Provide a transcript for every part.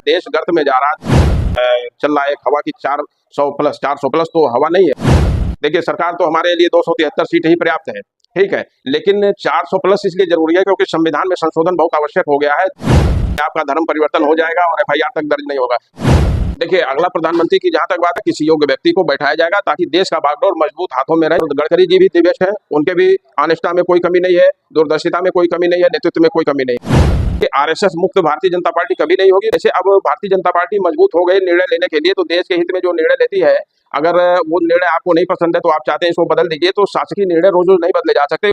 देश गर्त में जा रहा है। चल रहा है एक हवा की 400 प्लस तो हवा नहीं है। देखिए सरकार तो हमारे लिए 273 सीट ही पर्याप्त है, ठीक है, लेकिन 400 प्लस इसलिए जरूरी है क्योंकि संविधान में संशोधन बहुत आवश्यक हो गया है। आपका धर्म परिवर्तन हो जाएगा और FIR तक दर्ज नहीं होगा। देखिए अगला प्रधानमंत्री की जहां तक बात है, किसी योग्य व्यक्ति को बैठाया जाएगा ताकि देश का बागडोर मजबूत हाथों में रहे। गडकरी जी भी दिव्यस्ट है, उनके भी ऑनेस्टा में कोई कमी नहीं है, दूरदर्शिता में कोई कमी नहीं है, नेतृत्व में कोई कमी नहीं है। RSS मुक्त भारतीय जनता पार्टी कभी नहीं होगी। जैसे अब भारतीय जनता पार्टी मजबूत हो गई निर्णय लेने के लिए, तो देश के हित में जो निर्णय लेती है, अगर वो निर्णय आपको नहीं पसंद है तो आप चाहते हैं इसको बदल दीजिए, तो शासकीय निर्णय रोज रोज नहीं बदले जा सकते।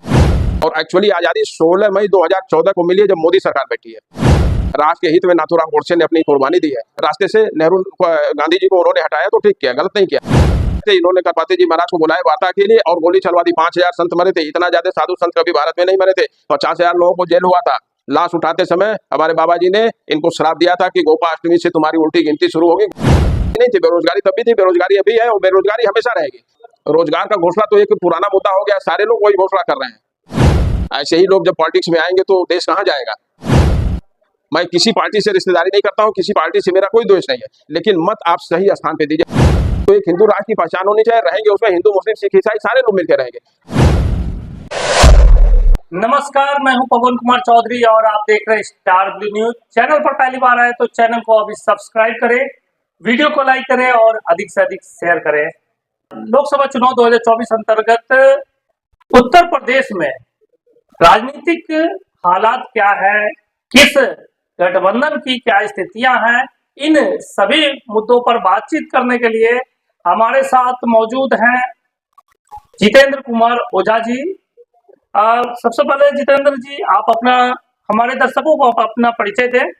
और एक्चुअली आजादी 16 मई 2014 को मिली है जब मोदी सरकार बैठी है। राष्ट्र के हित में नाथूराम गोडसे ने अपनी कुर्बानी दी है। रास्ते से गांधी जी को उन्होंने हटाया तो ठीक किया, गलत नहीं किया। इन्होंने करपात्री जी महाराज को बुलाया वार्ता के लिए और गोली चलवा दी। 5000 संत मरे थे। इतना ज्यादा साधु संत कभी भारत में नहीं मरे थे। 50,000 लोगों को जेल हुआ था। लाश उठाते समय हमारे बाबा जी ने इनको श्राप दिया था कि गोपाष्टमी से तुम्हारी उल्टी गिनती शुरू होगी। नहीं थी बेरोजगारी, तब भी थी, बेरोजगारी अभी है और बेरोजगारी हमेशा रहेगी। रोजगार का घोषणा तो एक पुराना मुद्दा हो गया, सारे लोग वही घोषणा कर रहे हैं। ऐसे ही लोग जब पॉलिटिक्स में आएंगे तो देश कहाँ जाएगा। मैं किसी पार्टी से रिश्तेदारी नहीं करता हूँ, किसी पार्टी से मेरा कोई द्वेष नहीं है, लेकिन मत आप सही स्थान पे दीजिए। तो एक हिंदू राष्ट्र की पहचान होनी चाहिए, रहेंगे उसमें हिंदू मुस्लिम सिख ईसाई सारे लोग मिलकर रहेंगे। नमस्कार, मैं हूं पवन कुमार चौधरी और आप देख रहे हैं स्टार ब्लू न्यूज। चैनल पर पहली बार आए तो चैनल को अभी सब्सक्राइब करें, वीडियो को लाइक करें और अधिक से अधिक शेयर करें। लोकसभा चुनाव 2024 अंतर्गत उत्तर प्रदेश में राजनीतिक हालात क्या है, किस गठबंधन की क्या स्थितियां हैं, इन सभी मुद्दों पर बातचीत करने के लिए हमारे साथ मौजूद हैं जितेंद्र कुमार ओझा जी। सबसे पहले जितेंद्र जी, आप अपना हमारे दर्शकों को अपना परिचय दें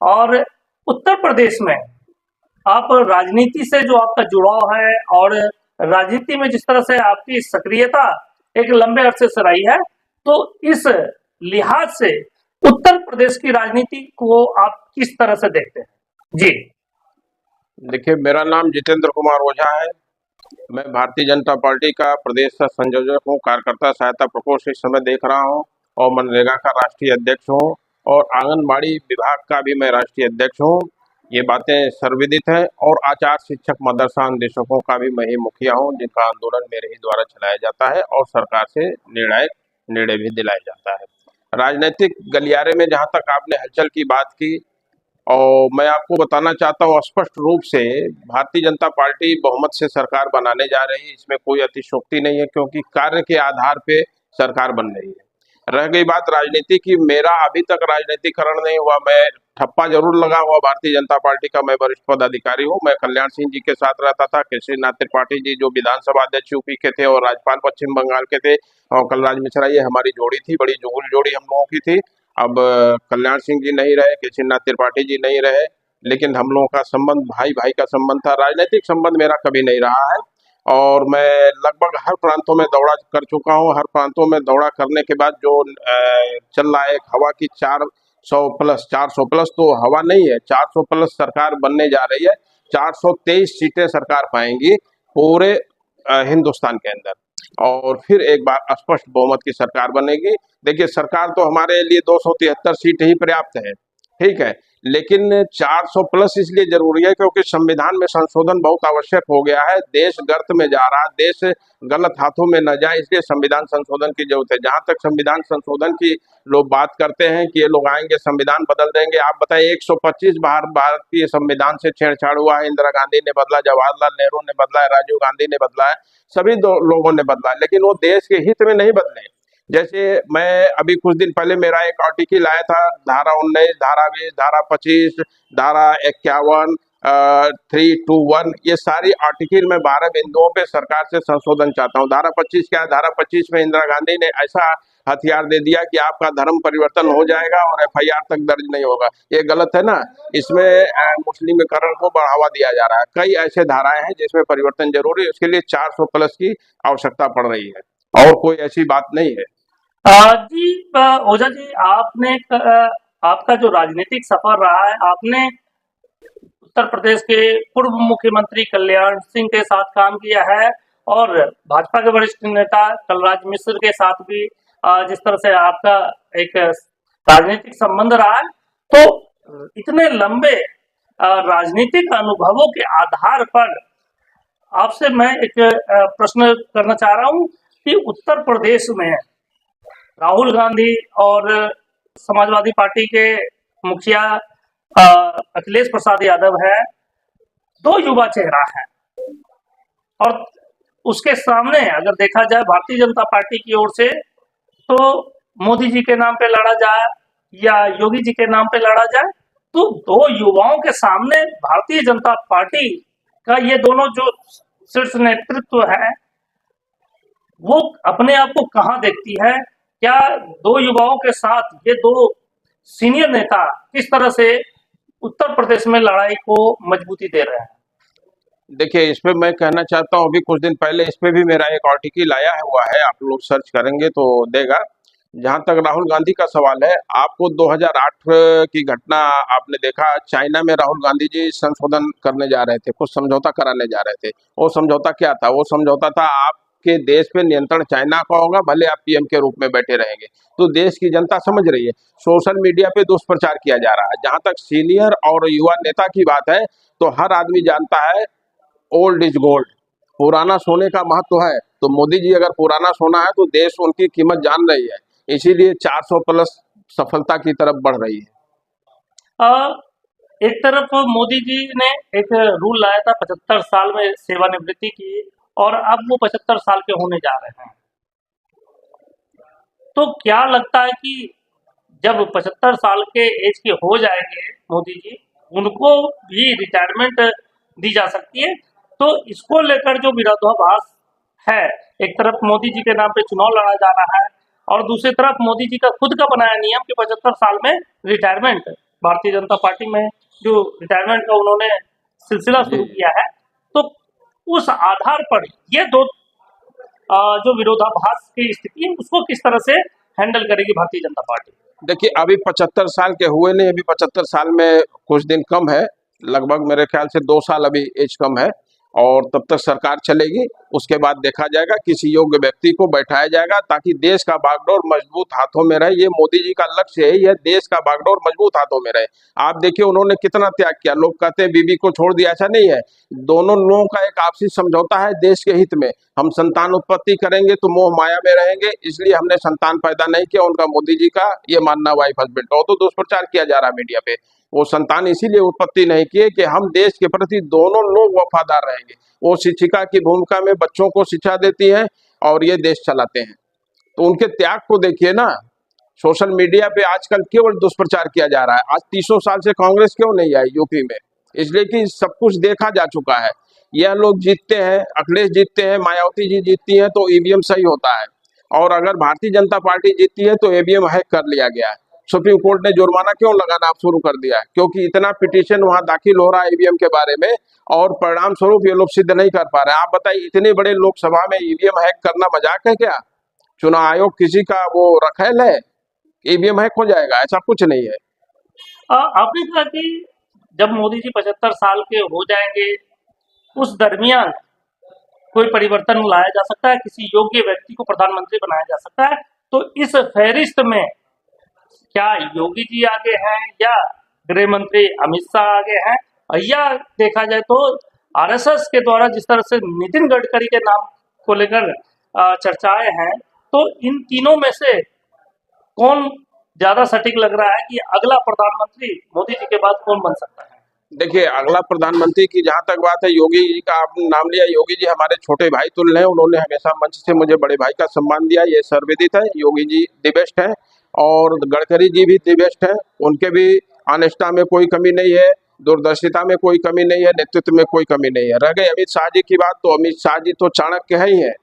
और उत्तर प्रदेश में आप राजनीति से जो आपका जुड़ाव है और राजनीति में जिस तरह से आपकी सक्रियता एक लंबे अरसे से रही है, तो इस लिहाज से उत्तर प्रदेश की राजनीति को आप किस तरह से देखते हैं जी? देखिए मेरा नाम जितेंद्र कुमार ओझा है। मैं भारतीय जनता पार्टी का प्रदेश का संयोजक हूँ, कार्यकर्ता सहायता प्रकोष्ठ इस समय देख रहा हूँ और मनरेगा का राष्ट्रीय अध्यक्ष हूँ और आंगनबाड़ी विभाग का भी मैं राष्ट्रीय अध्यक्ष हूँ। ये बातें सर्वविदित है। और आचार शिक्षक मदरसा निदेशकों का भी मैं ही मुखिया हूँ, जिनका आंदोलन मेरे ही द्वारा चलाया जाता है और सरकार से निर्णय भी दिलाया जाता है। राजनीतिक गलियारे में जहाँ तक आपने हलचल की बात की, और मैं आपको बताना चाहता हूँ स्पष्ट रूप से भारतीय जनता पार्टी बहुमत से सरकार बनाने जा रही है। इसमें कोई अतिशयोक्ति नहीं है क्योंकि कार्य के आधार पे सरकार बन रही है। रह गई बात राजनीति की, मेरा अभी तक राजनीतिकरण नहीं हुआ। मैं ठप्पा जरूर लगा हुआ भारतीय जनता पार्टी का, मैं वरिष्ठ पदाधिकारी हूँ। मैं कल्याण सिंह जी के साथ रहता था। केशरीनाथ त्रिपाठी जी जो विधानसभा अध्यक्ष यूपी के थे और राज्यपाल पश्चिम बंगाल के थे, और कलराज मिश्रा, ये हमारी जोड़ी थी, बड़ी जुगुल जोड़ी हम लोगों की थी। अब कल्याण सिंह जी नहीं रहे, केशरीनाथ त्रिपाठी जी नहीं रहे, लेकिन हम लोगों का संबंध भाई भाई का संबंध था। राजनीतिक संबंध मेरा कभी नहीं रहा है और मैं लगभग हर प्रांतों में दौड़ा कर चुका हूं। हर प्रांतों में दौड़ा करने के बाद जो चल रहा है एक हवा की 400 प्लस तो हवा नहीं है, 400 प्लस सरकार बनने जा रही है। 423 सीटें सरकार पाएंगी पूरे हिंदुस्तान के अंदर और फिर एक बार स्पष्ट बहुमत की सरकार बनेगी। देखिए सरकार तो हमारे लिए 273 सीट ही पर्याप्त है, ठीक है, लेकिन 400 प्लस इसलिए जरूरी है क्योंकि संविधान में संशोधन बहुत आवश्यक हो गया है। देश गर्त में जा रहा, देश गलत हाथों में न जाए, इसलिए संविधान संशोधन की जरूरत है। जहां तक संविधान संशोधन की लोग बात करते हैं कि ये लोग आएंगे संविधान बदल देंगे, आप बताइए 125 बार भारतीय संविधान से छेड़छाड़ हुआ है। इंदिरा गांधी ने बदला, जवाहरलाल नेहरू ने बदला है, राजीव गांधी ने बदला है, सभी लोगों ने बदला है, लेकिन वो देश के हित में नहीं बदले। जैसे मैं अभी कुछ दिन पहले मेरा एक आर्टिकल आया था, धारा 19, धारा 20, धारा 25, धारा 51, 321, ये सारी आर्टिकल में 12 बिंदुओं पे सरकार से संशोधन चाहता हूँ। धारा 25 क्या है? धारा 25 में इंदिरा गांधी ने ऐसा हथियार दे दिया कि आपका धर्म परिवर्तन हो जाएगा और FIR तक दर्ज नहीं होगा। ये गलत है ना। इसमें मुस्लिमीकरण को बढ़ावा दिया जा रहा है। कई ऐसे धाराएं हैं जिसमें परिवर्तन जरूरी है, उसके लिए 400 प्लस की आवश्यकता पड़ रही है और कोई ऐसी बात नहीं है। जी ओझा जी, आपका जो राजनीतिक सफर रहा है, आपने उत्तर प्रदेश के पूर्व मुख्यमंत्री कल्याण सिंह के साथ काम किया है और भाजपा के वरिष्ठ नेता कलराज मिश्र के साथ भी जिस तरह से आपका एक राजनीतिक संबंध रहा है, तो इतने लंबे राजनीतिक अनुभवों के आधार पर आपसे मैं एक प्रश्न करना चाह रहा हूं कि उत्तर प्रदेश में राहुल गांधी और समाजवादी पार्टी के मुखिया अखिलेश प्रसाद यादव है, दो युवा चेहरा है, और उसके सामने अगर देखा जाए भारतीय जनता पार्टी की ओर से तो मोदी जी के नाम पे लड़ा जाए या योगी जी के नाम पे लड़ा जाए, तो दो युवाओं के सामने भारतीय जनता पार्टी का ये दोनों जो शीर्ष नेतृत्व है वो अपने आप को कहां देखती है? क्या दो युवाओं के साथ ये दो सीनियर नेता किस तरह से उत्तर प्रदेश में लड़ाई को मजबूती दे रहे हैं? देखिए, इस पे मैं कहना चाहता हूँ, अभी कुछ दिन पहले इस पे भी मेरा एक आर्टिकल आया हुआ है, आप लोग सर्च करेंगे तो देगा। जहां तक राहुल गांधी का सवाल है, आपको 2008 की घटना आपने देखा, चाइना में राहुल गांधी जी संशोधन करने जा रहे थे, कुछ समझौता कराने जा रहे थे। वो समझौता क्या था? वो समझौता था आपके देश पे नियंत्रण चाइना का होगा, भले आप पीएम के रूप में बैठे रहेंगे। तो देश की जनता समझ रही है, सोशल मीडिया पे दुष्प्रचार किया जा रहा है। जहां तक सीनियर और युवा नेता की बात है, तो हर आदमी जानता है ओल्ड इज गोल्ड, पुराना सोने का महत्व है। तो मोदी जी अगर पुराना सोना है तो देश उनकी कीमत जान रही है, इसीलिए 400 प्लस सफलता की तरफ बढ़ रही है। एक तरफ मोदी जी ने एक रूल लाया था 75 साल में सेवानिवृत्ति की, और अब वो 75 साल के होने जा रहे हैं। तो क्या लगता है कि जब 75 साल के एज के हो जाएंगे मोदी जी, उनको भी रिटायरमेंट दी जा सकती है? तो इसको लेकर जो विरोधाभास है, एक तरफ मोदी जी के नाम पे चुनाव लड़ा जा रहा है और दूसरी तरफ मोदी जी का खुद का बनाया नियम कि 75 साल में रिटायरमेंट, भारतीय जनता पार्टी में जो रिटायरमेंट का उन्होंने सिलसिला शुरू किया है, तो उस आधार पर ये दो जो विरोधाभास की स्थिति है उसको किस तरह से हैंडल करेगी भारतीय जनता पार्टी? देखिए, अभी 75 साल के हुए नहीं, अभी 75 साल में कुछ दिन कम है, लगभग मेरे ख्याल से 2 साल अभी एज कम है, और तब तक सरकार चलेगी। उसके बाद देखा जाएगा, किसी योग्य व्यक्ति को बैठाया जाएगा ताकि देश का बागडोर मजबूत हाथों में रहे। ये मोदी जी का लक्ष्य है, यह देश का बागडोर मजबूत हाथों में रहे। आप देखिए उन्होंने कितना त्याग किया। लोग कहते हैं बीबी को छोड़ दिया, ऐसा नहीं है। दोनों लोगों का एक आपसी समझौता है देश के हित में। हम संतान उत्पत्ति करेंगे तो मोह माया में रहेंगे, इसलिए हमने संतान पैदा नहीं किया। उनका मोदी जी का ये मानना वाइफ हस्बैंड का, तो दुष्प्रचार किया जा रहा है मीडिया पे। वो संतान इसीलिए उत्पत्ति नहीं किए कि हम देश के प्रति दोनों लोग वफादार रहेंगे। वो शिक्षिका की भूमिका में बच्चों को शिक्षा देती हैं और ये देश चलाते हैं। तो उनके त्याग को देखिए ना। सोशल मीडिया पे आजकल केवल दुष्प्रचार किया जा रहा है। आज 300 साल से कांग्रेस क्यों नहीं आई यूपी में? इसलिए कि सब कुछ देखा जा चुका है। यह लोग जीतते हैं, अखिलेश जीतते हैं, मायावती जी जीतती हैं तो ईवीएम सही होता है, और अगर भारतीय जनता पार्टी जीतती है तो ईवीएम हैक कर लिया गया है। सुप्रीम कोर्ट ने जुर्माना क्यों लगाना आप शुरू कर दिया है? क्योंकि इतना पिटीशन वहां दाखिल हो रहा है ईवीएम के बारे में, और परिणाम स्वरूप ये लोग सिद्ध नहीं कर पा रहे हैं। आप बताइए, इतने बड़े लोकसभा में ईवीएम हैक करना मजाक है क्या? चुनाव आयोग किसी का वो रखेल है? ईवीएम हैक हो जाएगा, ऐसा कुछ नहीं है। आपने कहा कि जब मोदी जी 75 साल के हो जाएंगे उस दरमियान कोई परिवर्तन लाया जा सकता है, किसी योग्य व्यक्ति को प्रधानमंत्री बनाया जा सकता है। तो इस फहरिस्त में क्या योगी जी आगे हैं, या गृह मंत्री अमित शाह आगे हैं, या देखा जाए तो आरएसएस के द्वारा जिस तरह से नितिन गडकरी के नाम को लेकर चर्चाएं हैं, तो इन तीनों में से कौन ज्यादा सटीक लग रहा है कि अगला प्रधानमंत्री मोदी जी के बाद कौन बन सकता है? देखिए, अगला प्रधानमंत्री की जहां तक बात है, योगी जी का आपने नाम लिया। योगी जी हमारे छोटे भाई तुल्य हैं, उन्होंने हमेशा मंच से मुझे बड़े भाई का सम्मान दिया, ये सर्वविदित है। योगी जी दी बेस्ट है, और गडकरी जी भी दी बेस्ट है। उनके भी ऑनेस्टा में कोई कमी नहीं है, दूरदर्शिता में कोई कमी नहीं है, नेतृत्व में कोई कमी नहीं है। रह गई अमित शाह जी की बात, तो अमित शाह जी तो चाणक्य है ही है।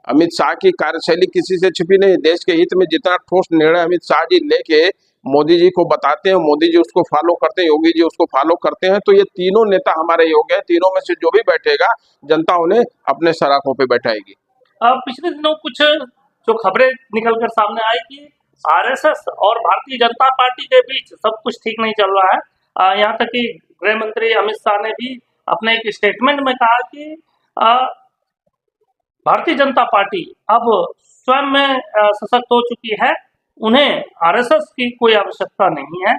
अमित शाह की कार्यशैली किसी से छिपी नहीं। देश के हित में जितना ठोस निर्णय अमित शाह जी लेके मोदी जी को बताते हैं, मोदी जी उसको फॉलो करते हैं, योगी जी उसको फॉलो करते हैं। तो ये तीनों नेता हमारे योग्य हैं। तीनों में से जो भी बैठेगा जनता उन्हें अपने सराखों पे बैठाएगी। पिछले दिनों कुछ जो खबरें निकलकर सामने आई कि आरएसएस और भारतीय जनता पार्टी के बीच सब कुछ ठीक नहीं चल रहा है। यहाँ तक कि गृह मंत्री अमित शाह ने भी अपने एक स्टेटमेंट में कहा कि भारतीय जनता पार्टी अब स्वयं में सशक्त हो चुकी है, उन्हें आरएसएस की कोई आवश्यकता नहीं है।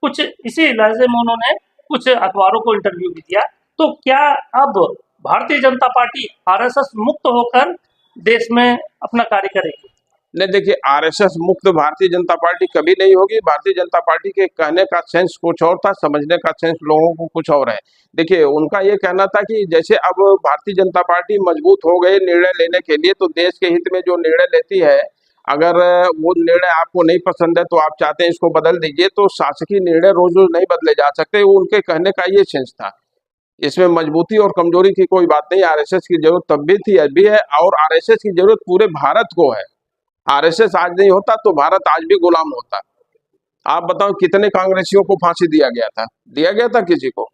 कुछ इसी लहजे में उन्होंने कुछ अखबारों को इंटरव्यू भी दिया। तो क्या अब भारतीय जनता पार्टी आरएसएस मुक्त होकर देश में अपना कार्य करेगी? नहीं, देखिए, आरएसएस मुक्त भारतीय जनता पार्टी कभी नहीं होगी। भारतीय जनता पार्टी के कहने का सेंस कुछ और था, समझने का सेंस लोगों को कुछ और है। देखिए, उनका ये कहना था कि जैसे अब भारतीय जनता पार्टी मजबूत हो गई निर्णय लेने के लिए, तो देश के हित में जो निर्णय लेती है, अगर वो निर्णय आपको नहीं पसंद है तो आप चाहते हैं इसको बदल दीजिए, तो शासकीय निर्णय रोज रोज नहीं बदले जा सकते। वो उनके कहने का ये सेंस था। इसमें मजबूती और कमजोरी की कोई बात नहीं। आरएसएस की जरूरत तब भी थी, अभी है, और आरएसएस की जरूरत पूरे भारत को है। आरएसएस आज नहीं होता तो भारत आज भी गुलाम होता। आप बताओ कितने कांग्रेसियों को फांसी दिया गया था? दिया गया था किसी को?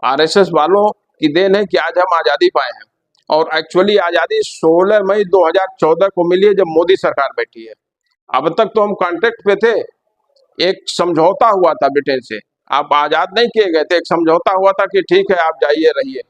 आरएसएस वालों की देन है कि आज हम आजादी पाए हैं। और एक्चुअली आजादी 16 मई 2014 को मिली है, जब मोदी सरकार बैठी है। अब तक तो हम कॉन्ट्रैक्ट पे थे, एक समझौता हुआ था ब्रिटेन से। आप आजाद नहीं किए गए थे, एक समझौता हुआ था कि ठीक है आप जाइए रहिए।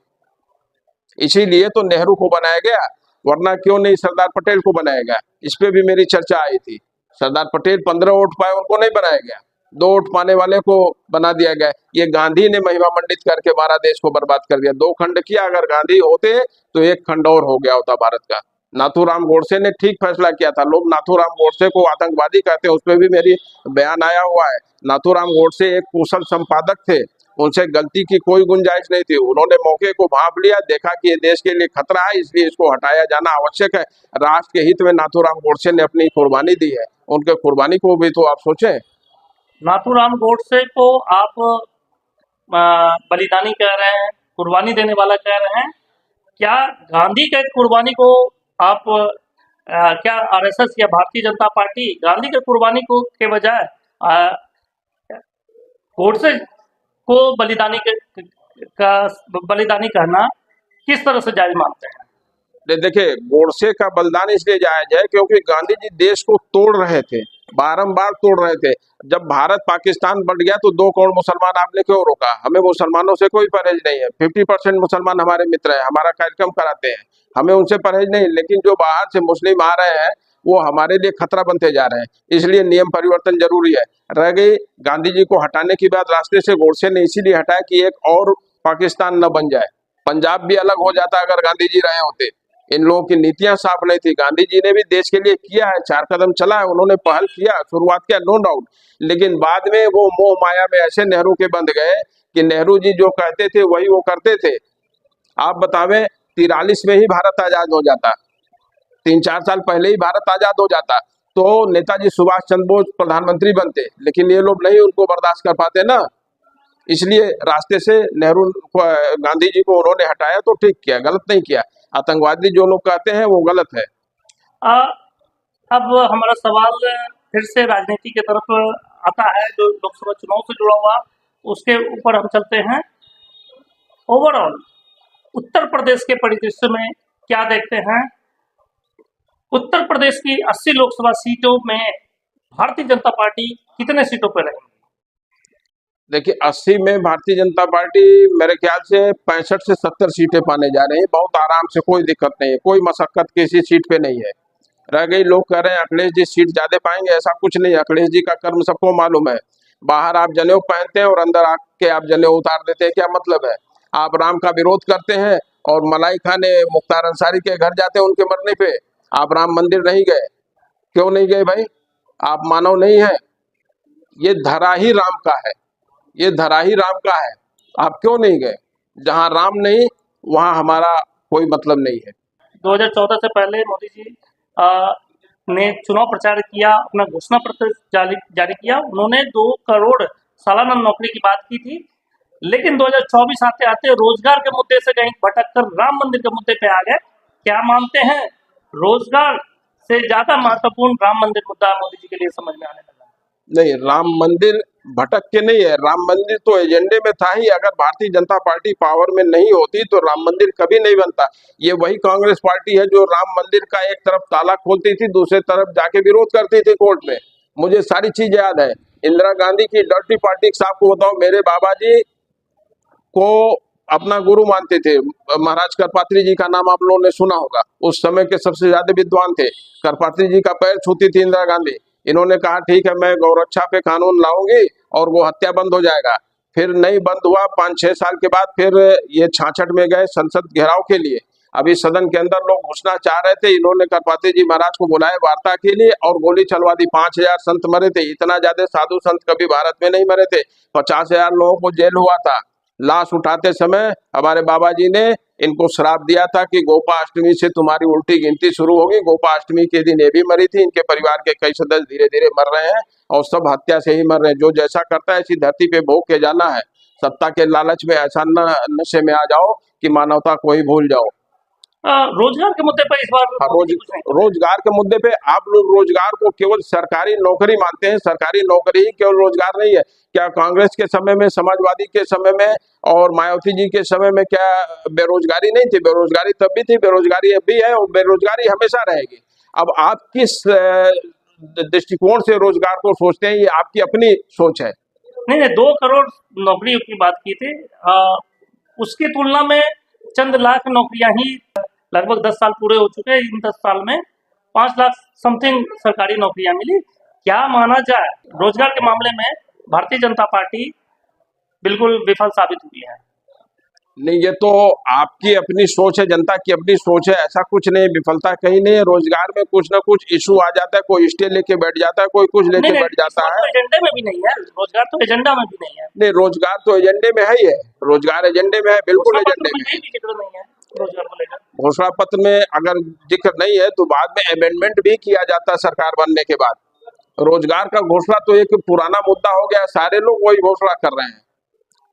इसीलिए तो नेहरू को बनाया गया, वरना क्यों नहीं सरदार पटेल को बनाया गया? इस पे भी मेरी चर्चा आई थी। सरदार पटेल 15 वोट पाए, उनको नहीं बनाया गया, 2 वोट पाने वाले को बना दिया गया। ये गांधी ने महिमा मंडित करके हमारा देश को बर्बाद कर दिया। 2 खंड किया, अगर गांधी होते तो 1 खंड और हो गया होता भारत का। नाथूराम गोडसे ने ठीक फैसला किया था। लोग नाथूराम गोडसे को आतंकवादी कहते हैं, उस पर भी मेरी बयान आया हुआ है। नाथूराम गोडसे एक कुशल संपादक थे, उनसे गलती की कोई गुंजाइश नहीं थी। उन्होंने मौके को भांप लिया, देखा कि ये देश के लिए खतरा है, इसलिए इसको हटाया जाना आवश्यक है। राष्ट्र के हित में नाथूराम गोडसे ने अपनी कुर्बानी दी है, उनके कुर्बानी को भी तो आप सोचें। नाथूराम गोडसे को आप बलिदानी कह रहे हैं, कुर्बानी देने वाला कह रहे हैं। क्या गांधी के कुर्बानी को आप क्या आरएसएस या भारतीय जनता पार्टी गांधी के कुर्बानी को के बजाय गोडसे को बलिदानी कहना किस तरह से जायज मानते हैं? देखिए, गोडसे का बलिदान इसलिए जायज है क्योंकि गांधी जी देश को तोड़ रहे थे, बारंबार तोड़ रहे थे। जब भारत पाकिस्तान बढ़ गया तो 2 करोड़ मुसलमान आपने क्यों रोका? हमें मुसलमानों से कोई परहेज नहीं है। 50% मुसलमान हमारे मित्र हैं, हमारा कार्यक्रम कराते हैं, हमें उनसे परहेज नहीं। लेकिन जो बाहर से मुस्लिम आ रहे हैं वो हमारे लिए खतरा बनते जा रहे हैं, इसलिए नियम परिवर्तन जरूरी है। रह गई गांधी जी को हटाने की बात, रास्ते से गोडसे ने इसीलिए हटाया कि एक और पाकिस्तान न बन जाए। पंजाब भी अलग हो जाता अगर गांधी जी रहे होते। इन लोगों की नीतियां साफ नहीं थी। गांधी जी ने भी देश के लिए किया है, 4 कदम चला है, उन्होंने पहल किया, शुरुआत किया, नो डाउट। लेकिन बाद में वो मोह माया में ऐसे नेहरू के बंध गए कि नेहरू जी जो कहते थे वही वो करते थे। आप बतावें 43 में ही भारत आजाद हो जाता, 3-4 साल पहले ही भारत आजाद हो जाता, तो नेताजी सुभाष चंद्र बोस प्रधानमंत्री बनते। लेकिन ये लोग नहीं उनको बर्दाश्त कर पाते ना, इसलिए रास्ते से नेहरू गांधी जी को उन्होंने हटाया, तो ठीक किया, गलत नहीं किया। आतंकवादी जो लोग कहते हैं वो गलत है। अब हमारा सवाल फिर से राजनीति की तरफ आता है, जो लोकसभा चुनाव से जुड़ा हुआ, उसके ऊपर हम चलते हैं। ओवरऑल उत्तर प्रदेश के परिदृश्य में क्या देखते हैं? उत्तर प्रदेश की 80 लोकसभा सीटों में भारतीय जनता पार्टी कितने सीटों पर रहेगी? देखिए, 80 में भारतीय जनता पार्टी मेरे ख्याल से 65 से 70 सीटें पाने जा रही है, बहुत आराम से, कोई दिक्कत नहीं है, कोई मशक्कत किसी सीट पे नहीं है। रह गई, लोग कह रहे हैं अखिलेश जी सीट ज्यादा पाएंगे, ऐसा कुछ नहीं है। अखिलेश जी का कर्म सबको मालूम है। बाहर आप जनेऊ पहनते हैं और अंदर आके आप जनेऊ उतार देते हैं, क्या मतलब है? आप राम का विरोध करते हैं और मलाई खाने मुख्तार अंसारी के घर जाते हैं उनके मरने पे। आप राम मंदिर नहीं गए, क्यों नहीं गए भाई? आप मानव नहीं है? ये धरा ही राम का है, ये धरा ही राम का है, आप क्यों नहीं गए? जहां राम नहीं वहां हमारा कोई मतलब नहीं है। 2014 से पहले मोदी जी ने चुनाव प्रचार किया, अपना घोषणा पत्र जारी किया। उन्होंने 2 करोड़ सालाना नौकरी की बात की थी, लेकिन 2024 आते आते रोजगार के मुद्दे से कहीं भटक कर राम मंदिर के मुद्दे पे आ गए। क्या मानते हैं, रोजगार से ज्यादा महत्वपूर्ण राम मंदिर मुद्दा मोदी जी के लिए समझ में आने लगा? नहीं, राम मंदिर भटक के नहीं है, राम मंदिर तो एजेंडे में था ही। अगर भारतीय जनता पार्टी पावर में नहीं होती तो राम मंदिर कभी नहीं बनता। ये वही कांग्रेस पार्टी है जो राम मंदिर का एक तरफ ताला खोलती थी, दूसरे तरफ जाके विरोध करती थी कोर्ट में। मुझे सारी चीज याद है। इंदिरा गांधी की डर्टी पॉलिटिक्स आपको बताऊं, मेरे बाबा जी को अपना गुरु मानते थे। महाराज करपात्री जी का नाम आप लोगों ने सुना होगा, उस समय के सबसे ज्यादा विद्वान थे। करपात्री जी का पैर छूती थी इंदिरा गांधी। इन्होंने कहा ठीक है मैं गौरक्षा पे कानून लाऊंगी और वो हत्या बंद हो जाएगा। फिर नहीं बंद हुआ। 5-6 साल के बाद फिर ये 66 में गए संसद घेराव के लिए। अभी सदन के अंदर लोग घुसना चाह रहे थे, इन्होंने करपात्री जी महाराज को बुलाया वार्ता के लिए और गोली चलवा दी। 5000 संत मरे थे। इतना ज्यादा साधु संत कभी भारत में नहीं मरे थे। 50,000 लोगों को जेल हुआ था। लाश उठाते समय हमारे बाबा जी ने इनको श्राप दिया था कि गोपाष्टमी से तुम्हारी उल्टी गिनती शुरू होगी। गोपाष्टमी के दिन ये भी मरी थी। इनके परिवार के कई सदस्य धीरे धीरे मर रहे हैं और सब हत्या से ही मर रहे हैं। जो जैसा करता है इसी धरती पे भोग के जाना है। सत्ता के लालच में ऐसा नशे में आ जाओ कि मानवता को ही भूल जाओ। रोजगार के मुद्दे पर इस बार रोजगार के मुद्दे पे आप लोग रोजगार को केवल सरकारी नौकरी मानते हैं। सरकारी नौकरी ही केवल रोजगार नहीं है। क्या कांग्रेस के समय में, समाजवादी के समय में और मायावती जी के समय में क्या बेरोजगारी नहीं थी? बेरोजगारी तब भी थी, बेरोजगारी अब भी है और बेरोजगारी हमेशा रहेगी। अब आप किस दृष्टिकोण से रोजगार को सोचते हैं, ये आपकी अपनी सोच है। नहीं, 2 करोड़ नौकरियों की बात की थी। उसकी तुलना में चंद लाख नौकरियां ही, लगभग 10 साल पूरे हो चुके हैं। इन 10 साल में 5 लाख समथिंग सरकारी नौकरियां मिली। क्या माना जाए, रोजगार के मामले में भारतीय जनता पार्टी बिल्कुल विफल साबित हुई है। नहीं, ये तो आपकी अपनी सोच है, जनता की अपनी सोच है। ऐसा कुछ नहीं, विफलता कहीं नहीं है। रोजगार में कुछ ना कुछ इशू आ जाता है, कोई स्टे लेके बैठ जाता है, कोई कुछ लेके बैठ जाता है। तो एजेंडे में भी नहीं है, रोजगार तो एजेंडा में भी नहीं है। नहीं, रोजगार तो एजेंडे में है ही है। रोजगार एजेंडे में है, बिल्कुल एजेंडे में है। नहीं है रोजगार को लेकर। घोषणा पत्र में अगर जिक्र नहीं है तो बाद में अमेंडमेंट भी किया जाता है सरकार बनने के बाद। रोजगार का घोषणा तो एक पुराना मुद्दा हो गया, सारे लोग वही घोषणा कर रहे हैं,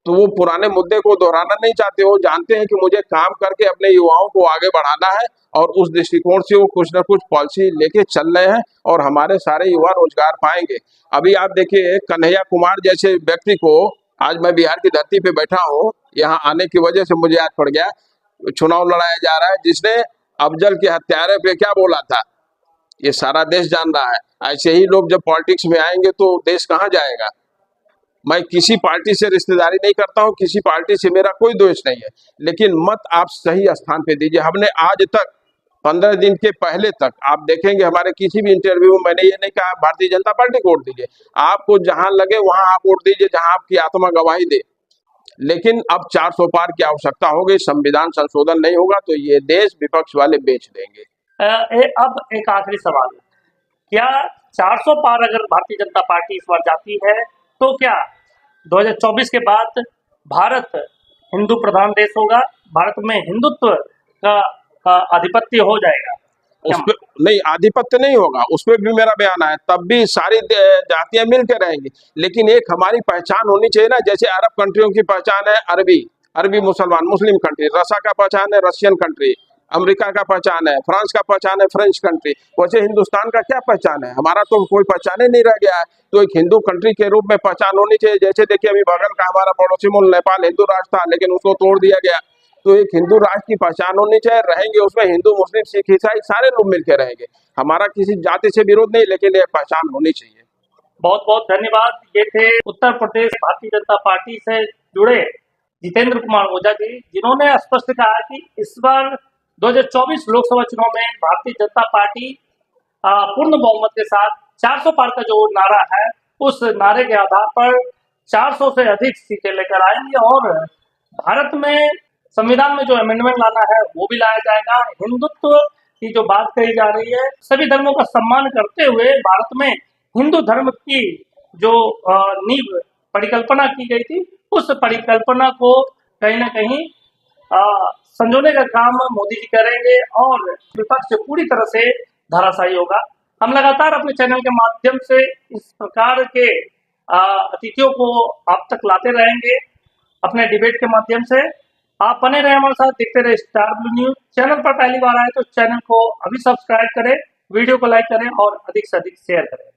तो वो पुराने मुद्दे को दोहराना नहीं चाहते। वो जानते हैं कि मुझे काम करके अपने युवाओं को आगे बढ़ाना है और उस दृष्टिकोण से वो कुछ ना कुछ पॉलिसी लेके चल रहे हैं और हमारे सारे युवा रोजगार पाएंगे। अभी आप देखिए, कन्हैया कुमार जैसे व्यक्ति को, आज मैं बिहार की धरती पे बैठा हूँ, यहाँ आने की वजह से मुझे याद पड़ गया, चुनाव लड़ाया जा रहा है, जिसने अफजल के हत्यारे पे क्या बोला था ये सारा देश जान रहा है। ऐसे ही लोग जब पॉलिटिक्स में आएंगे तो देश कहाँ जाएगा। मैं किसी पार्टी से रिश्तेदारी नहीं करता हूं, किसी पार्टी से मेरा कोई द्वेष नहीं है, लेकिन मत आप सही स्थान पे दीजिए। हमने आज तक 15 दिन के पहले तक आप देखेंगे हमारे किसी भी इंटरव्यू में मैंने ये नहीं कहा भारतीय जनता पार्टी को वोट दीजिए। आपको जहां लगे वहां आप वोट दीजिए, जहां आपकी आत्मा गवाही दे। लेकिन अब 400 पार की आवश्यकता होगी, संविधान संशोधन नहीं होगा तो ये देश विपक्ष वाले बेच देंगे। अब एक आखिरी सवाल, क्या 400 पार अगर भारतीय जनता पार्टी इस बार जाती है तो क्या 2024 के बाद भारत हिंदू प्रधान देश होगा, भारत में हिंदुत्व का आधिपत्य हो जाएगा? उसपे नहीं, आधिपत्य नहीं होगा, उसमें भी मेरा बयान है। तब भी सारी जातियां मिलकर रहेंगी, लेकिन एक हमारी पहचान होनी चाहिए ना। जैसे अरब कंट्रियों की पहचान है अरबी मुसलमान, मुस्लिम कंट्री। रसा का पहचान है रशियन कंट्री, अमेरिका का पहचान है, फ्रांस का पहचान है फ्रेंच कंट्री। वैसे हिंदुस्तान का क्या पहचान है? हमारा तो कोई पहचान ही नहीं रह गया है। तो एक हिंदू कंट्री के रूप में पहचान होनी चाहिए। जैसे देखिए, अभी बगल का हमारा पड़ोसी मुल्क नेपाल हिंदू राष्ट्र था, लेकिन उसको तोड़ दिया गया। तो एक हिंदू राष्ट्र की पहचान होनी चाहिए, रहेंगे उसमें हिंदू मुस्लिम सिख ईसाई सारे लोग मिलकर रहेंगे। हमारा किसी जाति से विरोध नहीं, लेकिन ये पहचान होनी चाहिए। बहुत बहुत धन्यवाद। ये थे उत्तर प्रदेश भारतीय जनता पार्टी से जुड़े जितेंद्र कुमार ओझा जी, जिन्होंने स्पष्ट कहा कि इस बार 2024 लोकसभा चुनाव में भारतीय जनता पार्टी पूर्ण बहुमत के साथ 400 पार का जो नारा है, उस नारे के आधार पर 400 से अधिक सीटें लेकर आएंगे और भारत में संविधान में जो अमेंडमेंट लाना है वो भी लाया जाएगा। हिंदुत्व की जो बात कही जा रही है, सभी धर्मों का सम्मान करते हुए भारत में हिंदू धर्म की जो नींव परिकल्पना की गई थी, उस परिकल्पना को कहीं ना कहीं संजोने का काम मोदी जी करेंगे और विपक्ष पूरी तरह से धराशायी होगा। हम लगातार अपने चैनल के माध्यम से इस प्रकार के अतिथियों को आप तक लाते रहेंगे अपने डिबेट के माध्यम से। आप बने रहे हमारे साथ, देखते रहे स्टार ब्लू न्यूज। चैनल पर पहली बार आए तो चैनल को अभी सब्सक्राइब करें, वीडियो को लाइक करें और अधिक से अधिक शेयर करें।